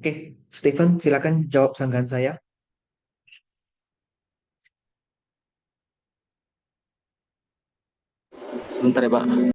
Oke, Stephen, silakan jawab sanggahan saya. Sebentar ya, Pak.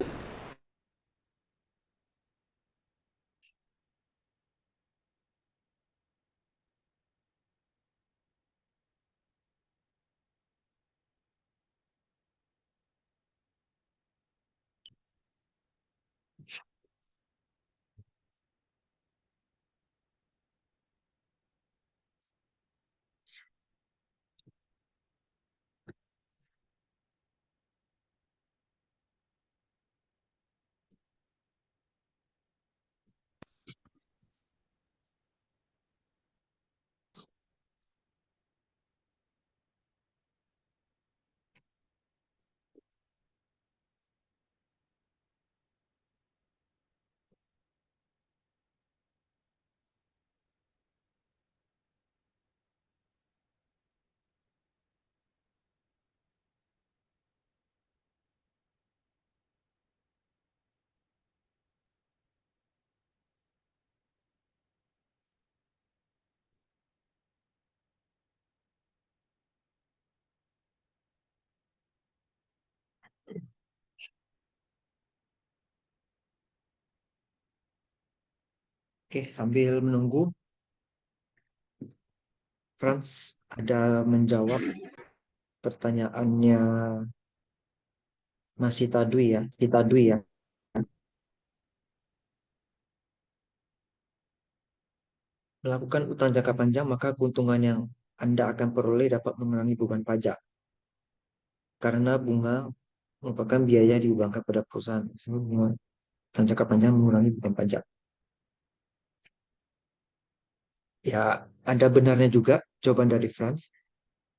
Oke, sambil menunggu, Franz ada menjawab pertanyaannya masih Tadwi ya, si Tadwi ya. Melakukan utang jangka panjang, maka keuntungan yang Anda akan peroleh dapat mengurangi beban pajak. Karena bunga merupakan biaya yang dibebankan pada perusahaan. Sehingga bunga utang jangka panjang mengurangi beban pajak. Ya, ada benarnya juga jawaban dari Franz.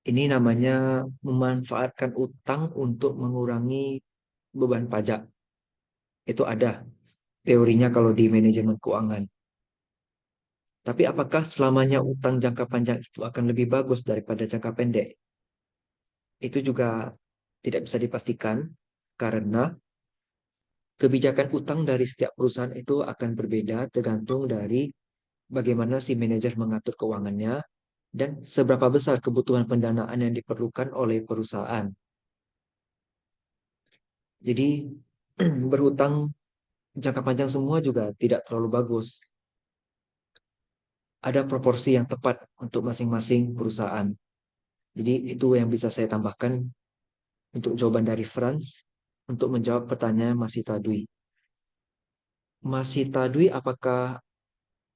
Ini namanya memanfaatkan utang untuk mengurangi beban pajak. Itu ada teorinya kalau di manajemen keuangan. Tapi apakah selamanya utang jangka panjang itu akan lebih bagus daripada jangka pendek? Itu juga tidak bisa dipastikan karena kebijakan utang dari setiap perusahaan itu akan berbeda tergantung dari bagaimana si manajer mengatur keuangannya dan seberapa besar kebutuhan pendanaan yang diperlukan oleh perusahaan. Jadi berhutang jangka panjang semua juga tidak terlalu bagus. Ada proporsi yang tepat untuk masing-masing perusahaan. Jadi itu yang bisa saya tambahkan untuk jawaban dari Franz untuk menjawab pertanyaan Masih Tadwi. Masih Tadwi, apakah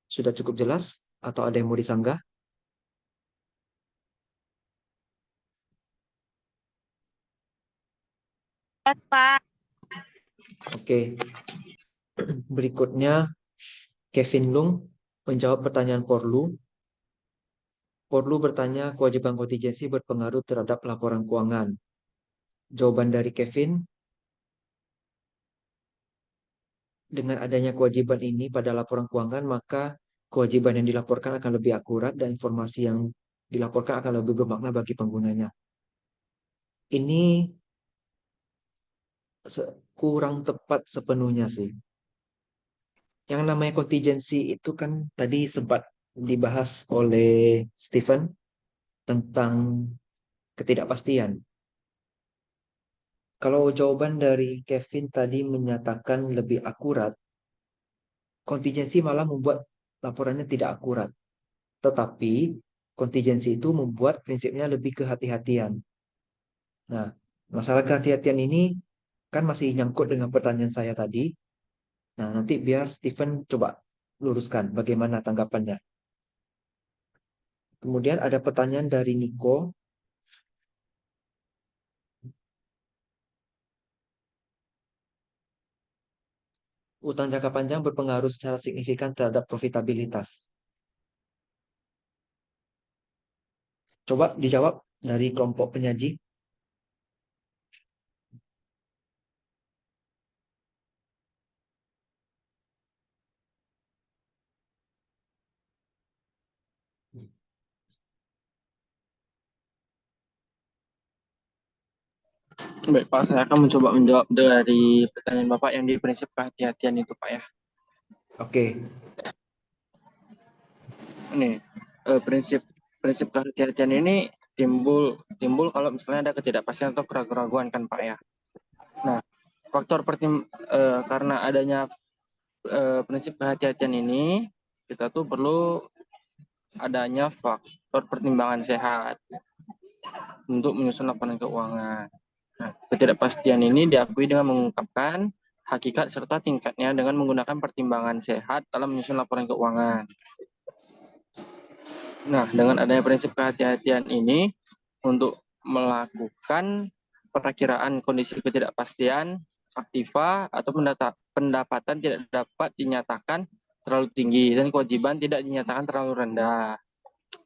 sudah cukup jelas atau ada yang mau disanggah? Pak. Oke, berikutnya Kevin Lung menjawab pertanyaan Porlu. Porlu bertanya, kewajiban kontingensi berpengaruh terhadap laporan keuangan. Jawaban dari Kevin, dengan adanya kewajiban ini pada laporan keuangan, maka kewajiban yang dilaporkan akan lebih akurat dan informasi yang dilaporkan akan lebih bermakna bagi penggunanya. Ini kurang tepat sepenuhnya sih. Yang namanya kontingensi itu kan tadi sempat dibahas oleh Stephen tentang ketidakpastian. Kalau jawaban dari Kevin tadi menyatakan lebih akurat, kontingensi malah membuat laporannya tidak akurat. Tetapi kontingensi itu membuat prinsipnya lebih kehati-hatian. Nah, masalah kehati-hatian ini kan masih nyangkut dengan pertanyaan saya tadi. Nah, nanti biar Stephen coba luruskan bagaimana tanggapannya. Kemudian ada pertanyaan dari Nico. Utang jangka panjang berpengaruh secara signifikan terhadap profitabilitas. Coba dijawab dari kelompok penyaji. Baik, Pak. Saya akan mencoba menjawab dari pertanyaan Bapak yang di prinsip kehati-hatian itu, Pak ya. Oke, Ini prinsip prinsip kehati-hatian ini timbul timbul kalau misalnya ada ketidakpastian atau keraguan-keraguan kan Pak ya. Nah, karena adanya prinsip kehati-hatian ini, kita tuh perlu adanya faktor pertimbangan sehat untuk menyusun laporan keuangan. Nah, ketidakpastian ini diakui dengan mengungkapkan hakikat serta tingkatnya dengan menggunakan pertimbangan sehat dalam menyusun laporan keuangan. Nah, dengan adanya prinsip kehati-hatian ini untuk melakukan perakiraan kondisi ketidakpastian aktiva atau pendapatan tidak dapat dinyatakan terlalu tinggi dan kewajiban tidak dinyatakan terlalu rendah.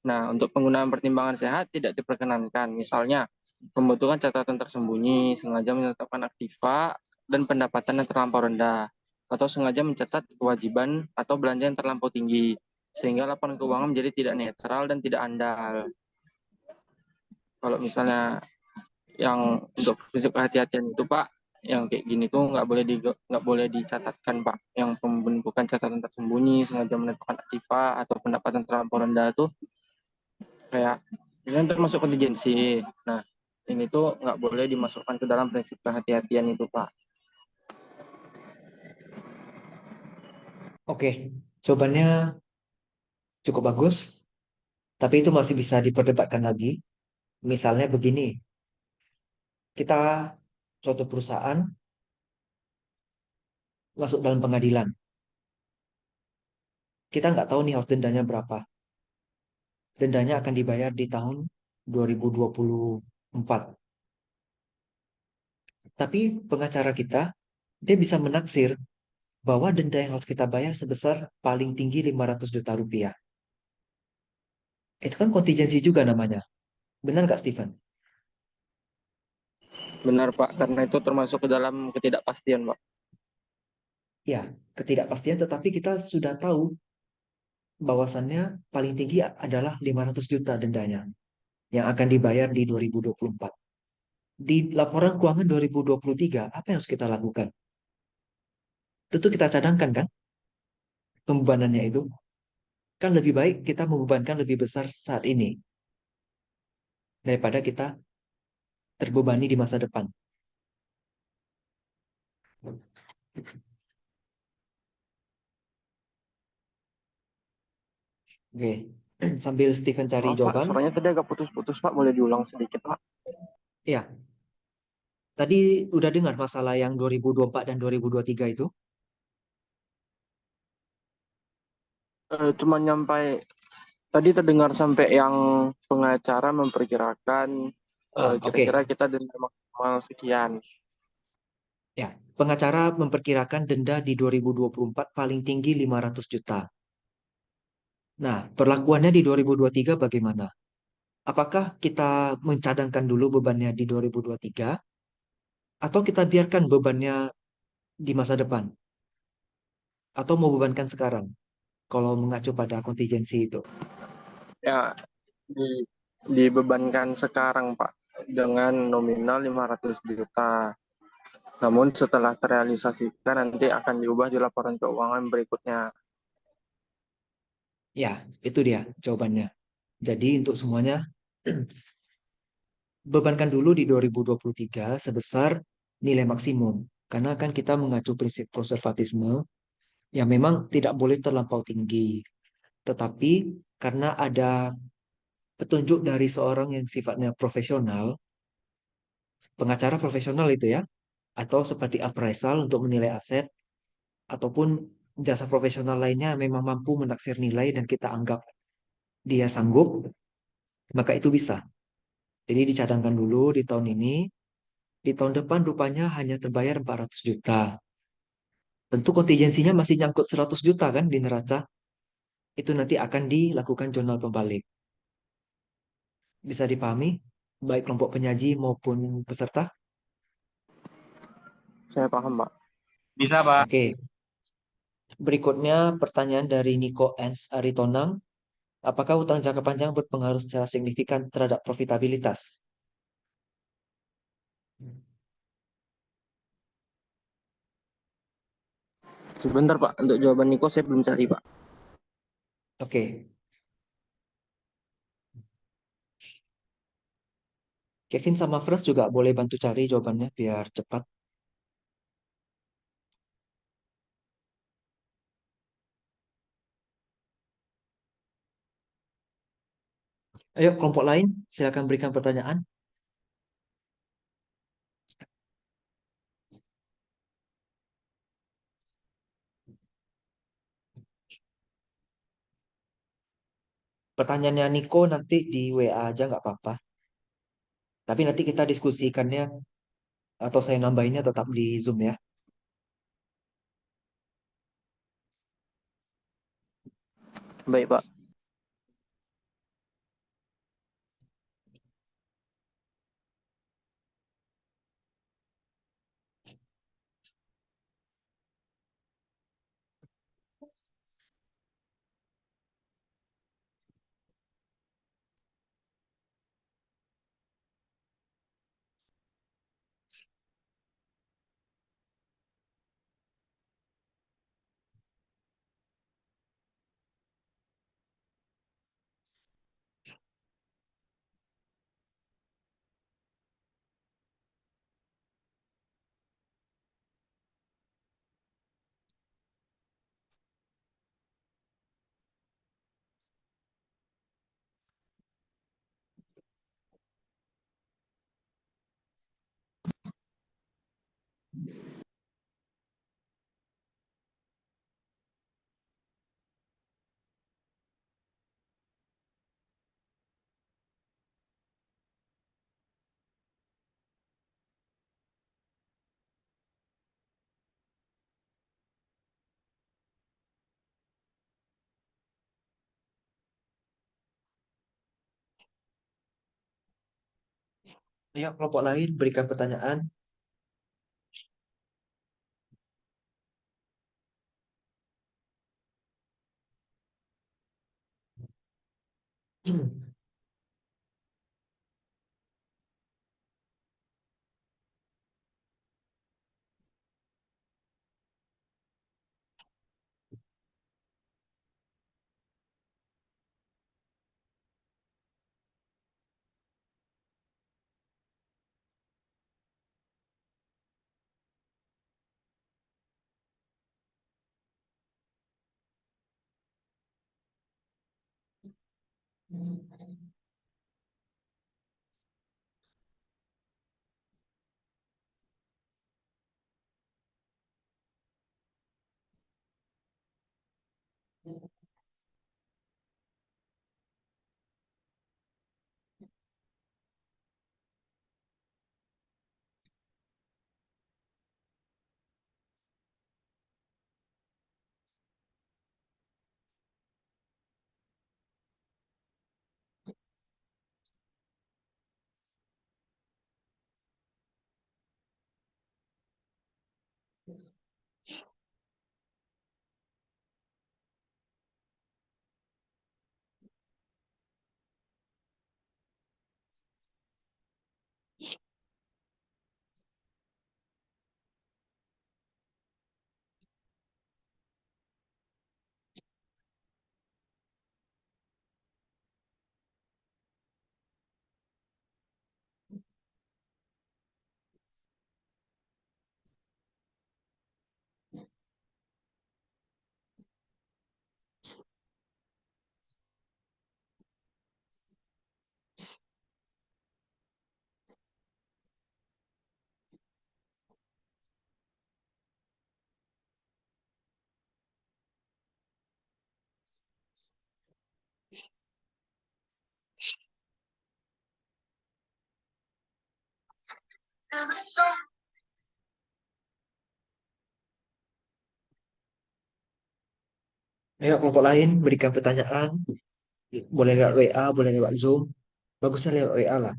Nah, untuk penggunaan pertimbangan sehat tidak diperkenankan. Misalnya, membutuhkan catatan tersembunyi, sengaja menetapkan aktiva dan pendapatan yang terlampau rendah, atau sengaja mencatat kewajiban atau belanja yang terlampau tinggi, sehingga laporan keuangan menjadi tidak netral dan tidak andal. Kalau misalnya yang untuk prinsip kehati-hatian itu Pak, yang kayak gini tuh nggak boleh dicatatkan Pak. Yang pembentukan catatan tersembunyi, sengaja menetapkan aktiva atau pendapatan terlampau rendah tuh kayak ini kan termasuk kontingensi. Nah, ini tuh nggak boleh dimasukkan ke dalam prinsip kehati-hatian itu, Pak. Oke, jawabannya cukup bagus, tapi itu masih bisa diperdebatkan lagi. Misalnya begini, kita suatu perusahaan masuk dalam pengadilan. Kita nggak tahu nih harus dendanya berapa. Dendanya akan dibayar di tahun 2024. Tapi pengacara kita, dia bisa menaksir bahwa denda yang harus kita bayar sebesar paling tinggi 500 juta rupiah. Itu kan kontingensi juga namanya. Benar nggak, Steven? Benar, Pak, karena itu termasuk ke dalam ketidakpastian, Pak. Ya, ketidakpastian, tetapi kita sudah tahu bahwasannya paling tinggi adalah 500 juta dendanya yang akan dibayar di 2024. Di laporan keuangan 2023, apa yang harus kita lakukan? Tentu kita cadangkan kan pembebanannya itu. Kan lebih baik kita membebankan lebih besar saat ini daripada kita terbebani di masa depan. Oke, sambil Steven cari Maaf, Pak, jawaban. suaranya tadi agak putus-putus, Pak. Boleh diulang sedikit, Pak? Ya, tadi udah dengar masalah yang 2024 dan 2023 itu? Cuma nyampai tadi terdengar sampai yang pengacara memperkirakan Oke. kira-kira kita denda maksimal sekian. Ya, pengacara memperkirakan denda di 2024 paling tinggi 500 juta. Nah, perlakuannya di 2023 bagaimana? Apakah kita mencadangkan dulu bebannya di 2023 atau kita biarkan bebannya di masa depan atau mau bebankan sekarang kalau mengacu pada kontingensi itu? Ya, di, dibebankan sekarang, Pak, dengan nominal 500 juta. Namun setelah terrealisasikan nanti akan diubah di laporan keuangan berikutnya. Ya, itu dia jawabannya. Jadi untuk semuanya bebankan dulu di 2023 sebesar nilai maksimum. Karena kan kita mengacu prinsip konservatisme yang memang tidak boleh terlampau tinggi. Tetapi karena ada petunjuk dari seorang yang sifatnya profesional, pengacara profesional itu ya, atau seperti appraisal untuk menilai aset, ataupun jasa profesional lainnya memang mampu menaksir nilai dan kita anggap dia sanggup, maka itu bisa. Jadi dicadangkan dulu di tahun ini, di tahun depan rupanya hanya terbayar 400 juta. Tentu kontingensinya masih nyangkut 100 juta kan di neraca. Itu nanti akan dilakukan jurnal pembalik. Bisa dipahami, baik kelompok penyaji maupun peserta? Saya paham, Pak. Bisa, Pak. Oke, berikutnya pertanyaan dari Nico Ens Aritonang. Apakah utang jangka panjang berpengaruh secara signifikan terhadap profitabilitas? Sebentar, Pak. Untuk jawaban Niko saya belum cari, Pak. Oke, Kevin sama Franz juga boleh bantu cari jawabannya biar cepat. Ayo, kelompok lain, silakan berikan pertanyaan. Pertanyaannya Niko nanti di WA aja nggak apa-apa. Tapi nanti kita diskusikannya atau saya nambahinnya tetap di Zoom ya. Baik, Pak. Ayo, kelompok lain berikan pertanyaan. Ayo, kelompok lain berikan pertanyaan. Boleh lewat WA, boleh lewat Zoom. Bagusnya lewat WA lah.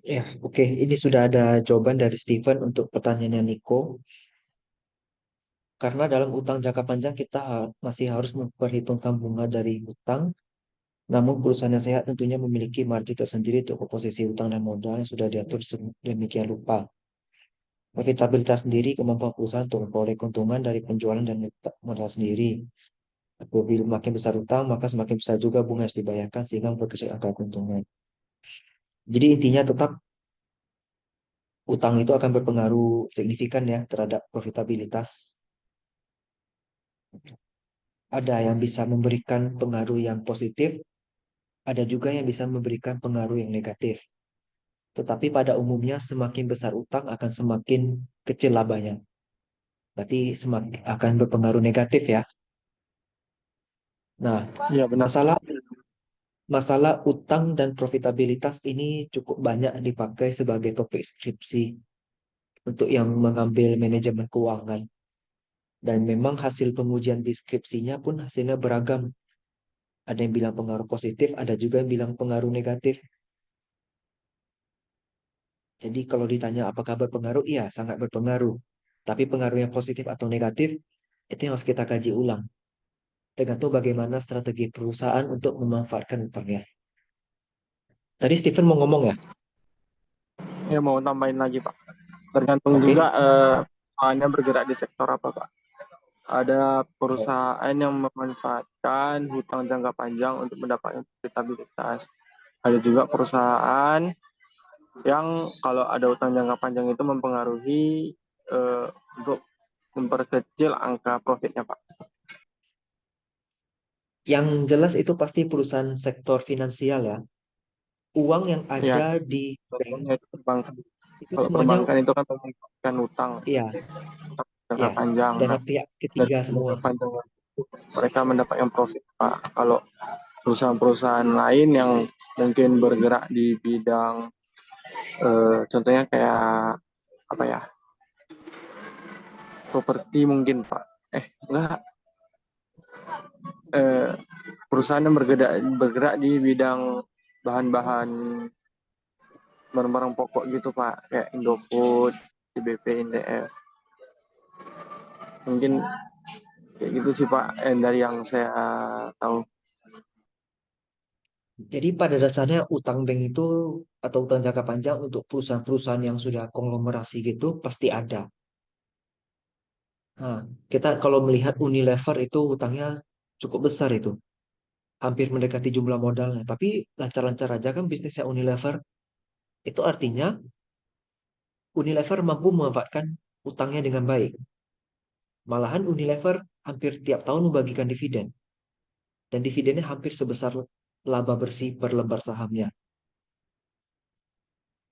Ya, oke. Ini sudah ada jawaban dari Steven untuk pertanyaannya Nico. Karena dalam utang jangka panjang kita masih harus memperhitungkan bunga dari utang. Namun perusahaan yang sehat tentunya memiliki margin tersendiri untuk komposisi utang dan modal yang sudah diatur demikian rupa. Profitabilitas sendiri kemampuan perusahaan untuk memperoleh keuntungan dari penjualan dan modal sendiri. Apabila makin besar utang, maka semakin besar juga bunga yang harus dibayarkan sehingga memperkecil angka keuntungan. Jadi intinya tetap utang itu akan berpengaruh signifikan ya terhadap profitabilitas. Ada yang bisa memberikan pengaruh yang positif, ada juga yang bisa memberikan pengaruh yang negatif. Tetapi pada umumnya semakin besar utang akan semakin kecil labanya. Berarti semakin akan berpengaruh negatif ya. Nah, Iya benar. masalah masalah utang dan profitabilitas ini cukup banyak dipakai sebagai topik skripsi untuk yang mengambil manajemen keuangan. Dan memang hasil pengujian deskripsinya pun hasilnya beragam. Ada yang bilang pengaruh positif, ada juga yang bilang pengaruh negatif. Jadi kalau ditanya apakah berpengaruh, iya sangat berpengaruh. Tapi pengaruhnya positif atau negatif, itu yang harus kita kaji ulang. Tergantung bagaimana strategi perusahaan untuk memanfaatkan utangnya. Tadi Stephen mau ngomong ya? Ya mau tambahin lagi Pak. Tergantung juga Oke. perusahaannya bergerak di sektor apa Pak. Ada perusahaan yang memanfaatkan hutang jangka panjang untuk mendapatkan profitabilitas. Ada juga perusahaan yang kalau ada hutang jangka panjang itu mempengaruhi untuk memperkecil angka profitnya Pak. Yang jelas itu pasti perusahaan sektor finansial ya. Uang yang Ya, ada di bank contohnya itu perbankan. itu Kalau semuanya perbankan itu kan memanfaatkan hutang ya, jangka ya, panjang. dana Nah, pihak dari ketiga semua. jangka panjang itu mereka mendapatkan profit Pak. Kalau perusahaan-perusahaan lain yang mungkin bergerak di bidang contohnya kayak apa ya, properti mungkin Pak. Enggak, eh, perusahaan yang bergerak di bidang bahan-bahan barang-barang pokok gitu Pak, kayak Indofood, IBP, INDF. Mungkin kayak gitu sih Pak, dari yang saya tahu. Jadi pada dasarnya utang bank itu atau utang jangka panjang untuk perusahaan-perusahaan yang sudah konglomerasi gitu pasti ada. Nah, kita kalau melihat Unilever itu utangnya cukup besar itu, hampir mendekati jumlah modalnya. Tapi lancar-lancar aja kan bisnisnya Unilever. Itu artinya Unilever mampu memanfaatkan utangnya dengan baik. Malahan Unilever hampir tiap tahun membagikan dividen. Dan dividennya hampir sebesar laba bersih per lembar sahamnya.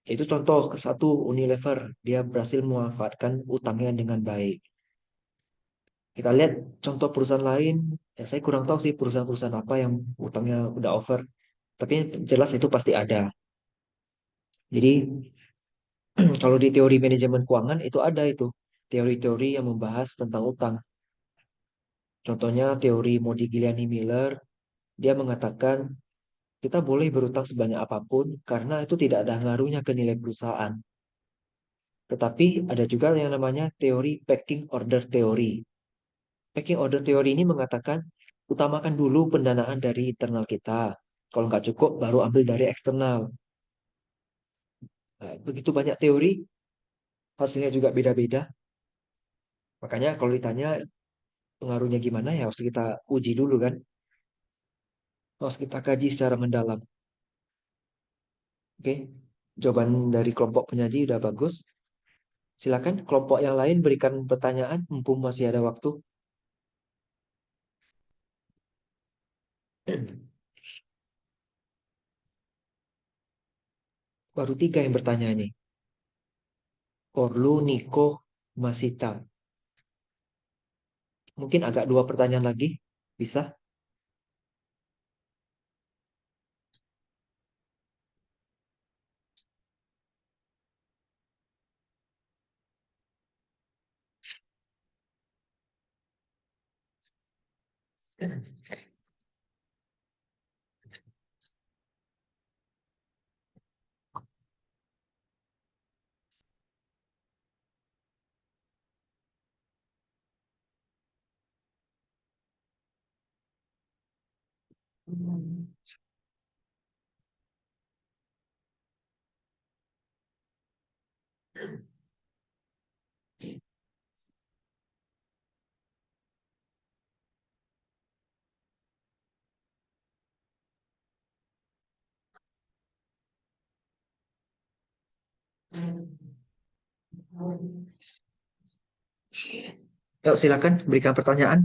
Itu contoh ke satu Unilever. Dia berhasil memanfaatkan utangnya dengan baik. Kita lihat contoh perusahaan lain. Ya, saya kurang tahu sih perusahaan-perusahaan apa yang utangnya udah over. Tapi yang jelas itu pasti ada. Jadi kalau di teori manajemen keuangan itu ada itu. Teori-teori yang membahas tentang utang. Contohnya teori Modigliani Miller. Dia mengatakan kita boleh berutang sebanyak apapun karena itu tidak ada ngaruhnya ke nilai perusahaan. Tetapi ada juga yang namanya teori pecking order theory. Pecking order theory ini mengatakan utamakan dulu pendanaan dari internal kita. Kalau nggak cukup, baru ambil dari eksternal. Nah, begitu banyak teori, hasilnya juga beda-beda. Makanya kalau ditanya pengaruhnya gimana ya harus kita uji dulu kan. Harus kita kaji secara mendalam. Oke, jawaban dari kelompok penyaji udah bagus. Silakan kelompok yang lain berikan pertanyaan mumpung masih ada waktu. Baru tiga yang bertanya ini. Orlu, Niko, Masita. Mungkin agak dua pertanyaan lagi. Bisa? Yuk, silakan berikan pertanyaan.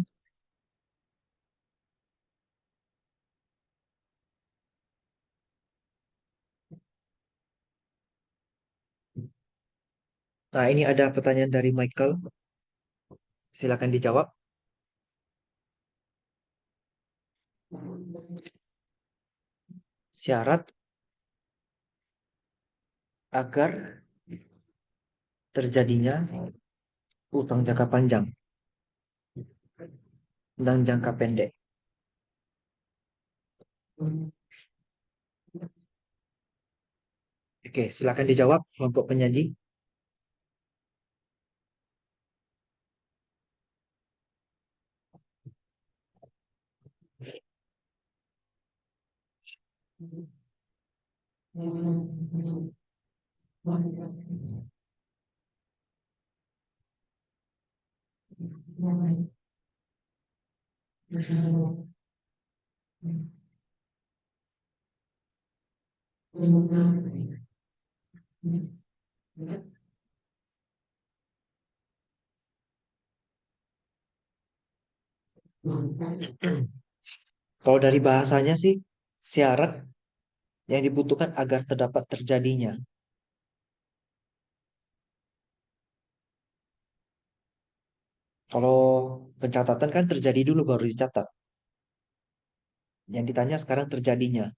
Nah, ini ada pertanyaan dari Michael. Silakan dijawab. Syarat agar terjadinya utang jangka panjang dan jangka pendek. Oke, silakan dijawab kelompok penyaji. Kalau dari bahasanya sih, syarat yang dibutuhkan agar terdapat terjadinya. Kalau pencatatan kan terjadi dulu baru dicatat. Yang ditanya sekarang terjadinya.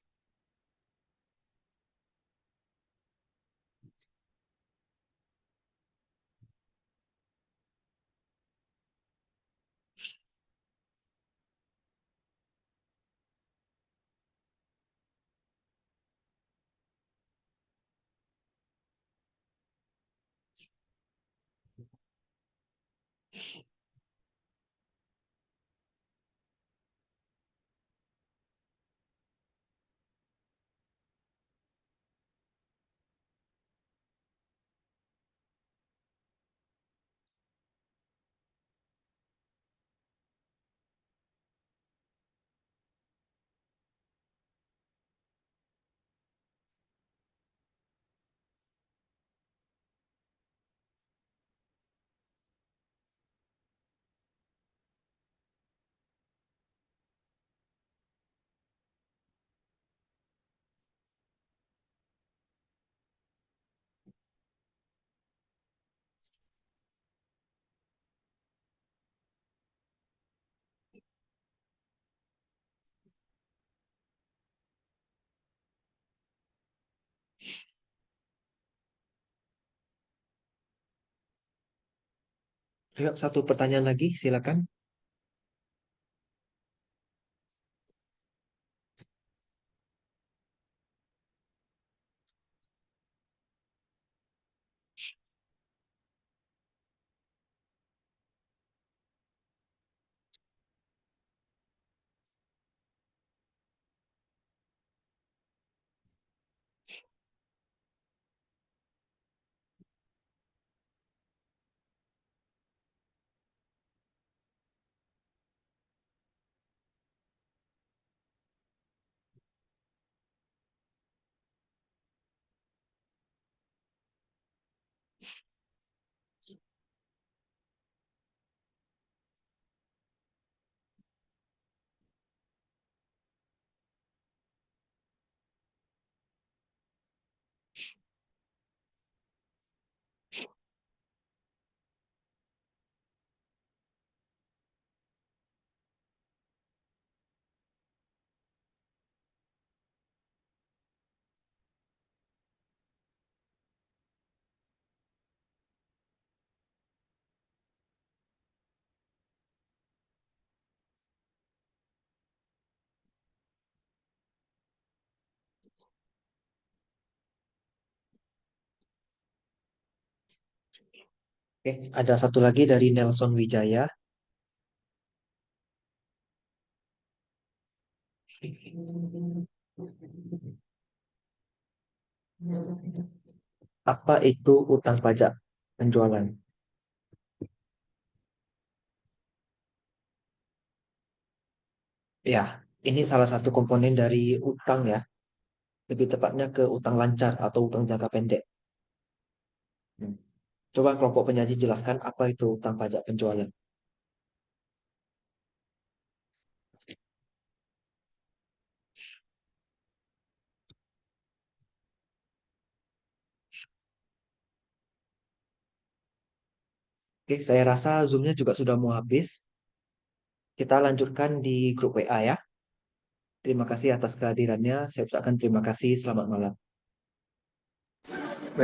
Ayo, satu pertanyaan lagi, silakan. Oke, ada satu lagi dari Nelson Wijaya. Apa itu utang pajak penjualan? Ya, ini salah satu komponen dari utang ya. Lebih tepatnya ke utang lancar atau utang jangka pendek. Hmm. Coba kelompok penyaji jelaskan apa itu utang pajak penjualan. Oke, saya rasa Zoom-nya juga sudah mau habis. Kita lanjutkan di grup WA ya. Terima kasih atas kehadirannya. Saya ucapkan terima kasih. Selamat malam.